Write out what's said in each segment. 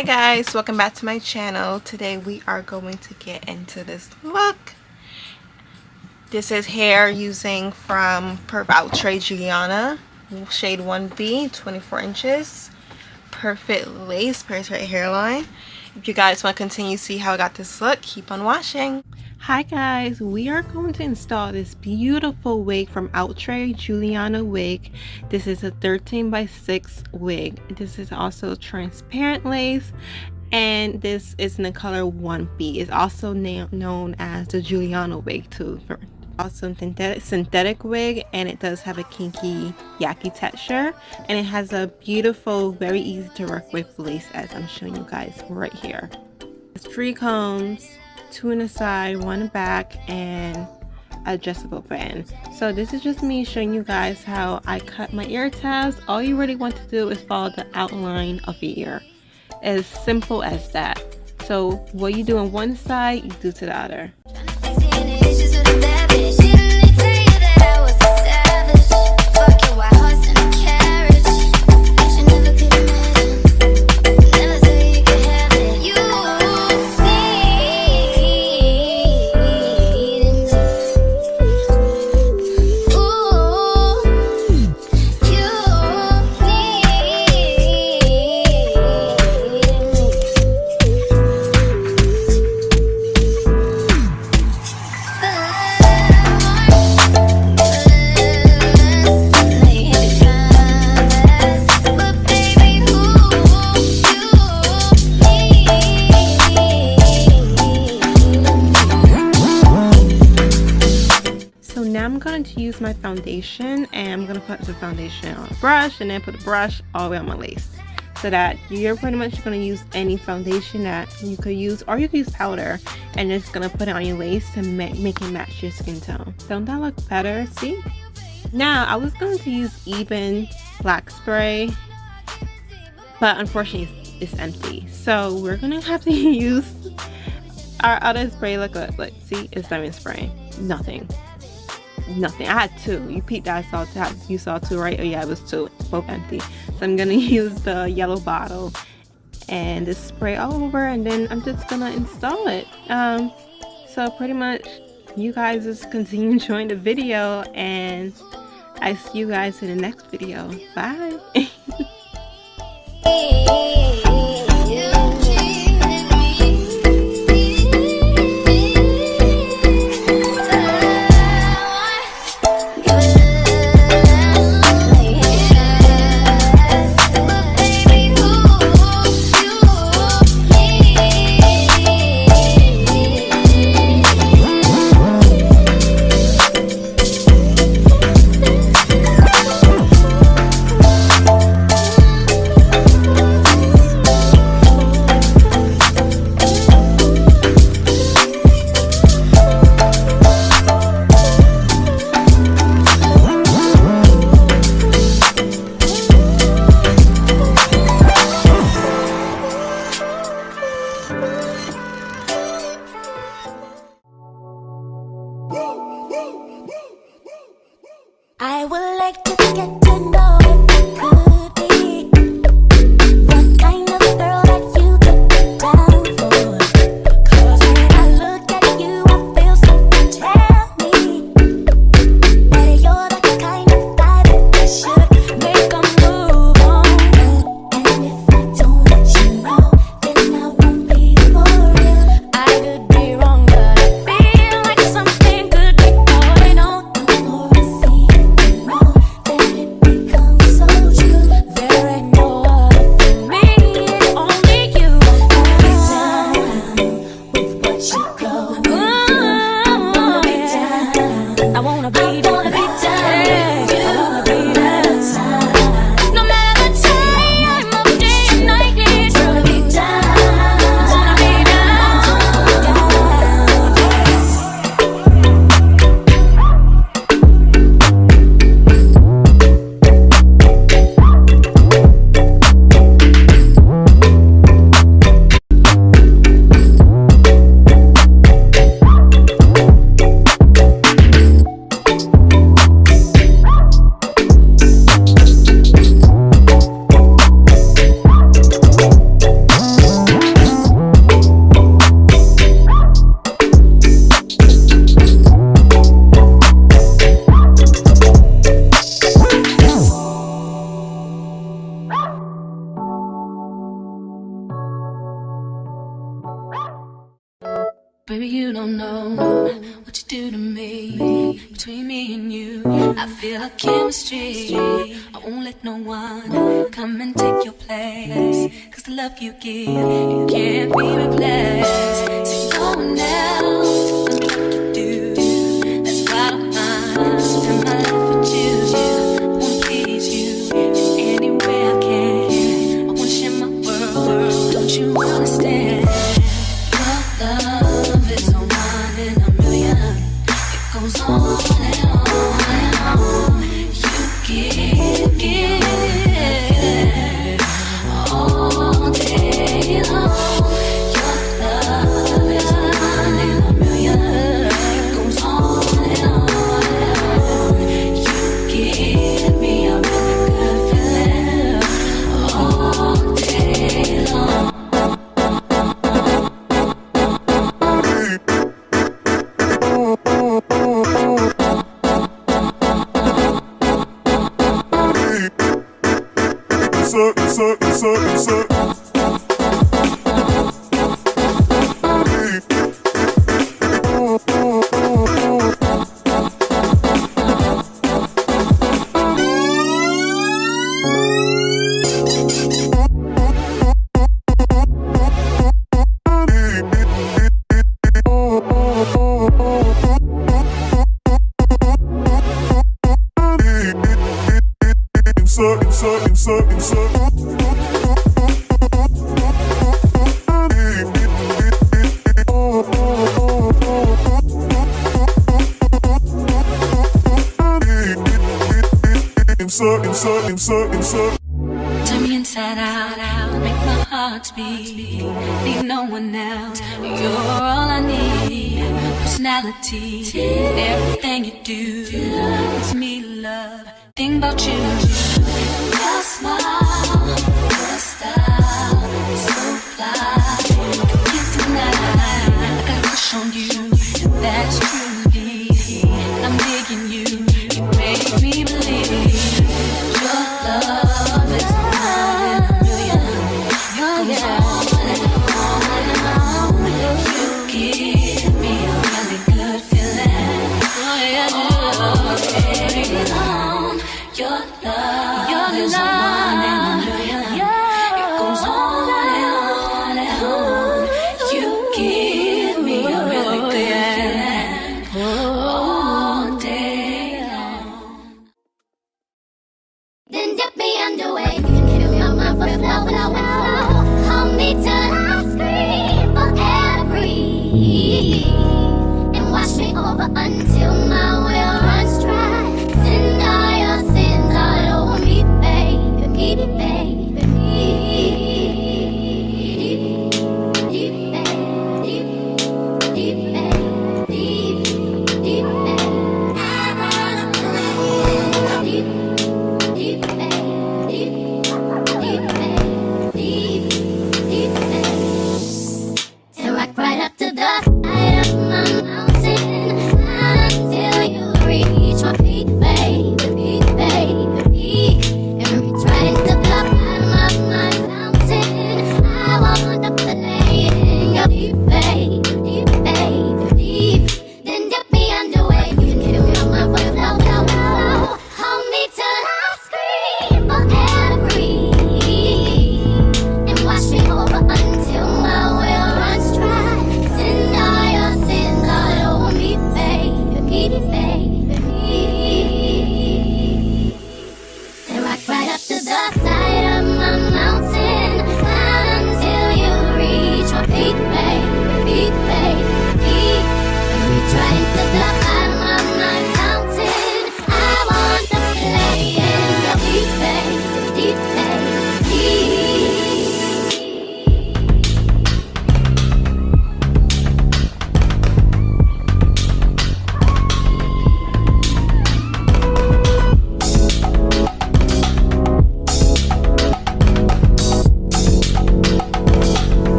Hi guys, welcome back to my channel. Today we are going to get into this look. This is hair using from Outre Juliana, shade 1B, 24 inches, perfect lace, perfect hairline. If you guys want to continue to see how I got this look, keep on watching. Hi guys, we are going to install this beautiful wig from Outre Juliana wig. This is a 13x6 wig. This is also transparent lace, and this is in the color 1B. It's also known as the Juliana wig too. Also synthetic wig, and it does have a kinky yaki texture, and it has a beautiful, very easy to work with lace, as I'm showing you guys right here. It's 3 combs, 2 in the side, 1 in the back, and adjustable band. So this is just me showing you guys how I cut my ear tabs. All you really want to do is follow the outline of your ear. As simple as that. So what you do on one side, you do to the other. I'm going to use my foundation, and I'm going to put the foundation on a brush and then put the brush all the way on my lace, so that you're pretty much going to use any foundation that you could use, or you could use powder, and it's going to put it on your lace to make it match your skin tone. Don't that look better? See? Now I was going to use Eben black spray, but unfortunately it's empty, so we're going to have to use our other spray. Look, see, it's not even spraying. Nothing. I had 2. You peeped that. You saw 2, right? Oh yeah, it was 2. Both empty. So I'm gonna use the yellow bottle and just spray all over, and then I'm just gonna install it. So pretty much you guys just continue enjoying the video, and I see you guys in the next video. Bye. Baby, you don't know what you do to me. Between me and you, I feel a chemistry. I won't let no one come and take your place. Cause the love you give, it can't be replaced. See, no one else does what you do. That's why I don't mind spend my life with you. I wanna please you in any way I can. I wanna share my world, don't you understand? Your love is a one in a million. It goes on and on and on. You give all day long. Your love is a one in a million. It goes on and on and on. You give me a really good feeling all day long. Turn me inside out, make my heart beat. Need no one else, you're all I need. Personality, everything you do, it's me love. Think about you, your smile, your style, so fly. Can't deny, I got a crush on you, and that's truly. I'm digging you, you make me believe. Your love is a one in a million. It goes on and on and on. You give me a really good feeling. All day long. Your love is a one in a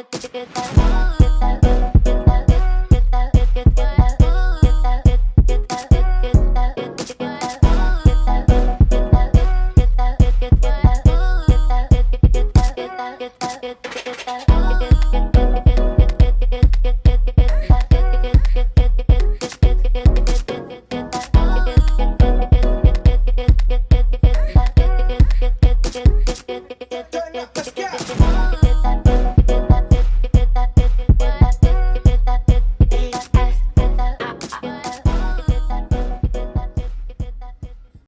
get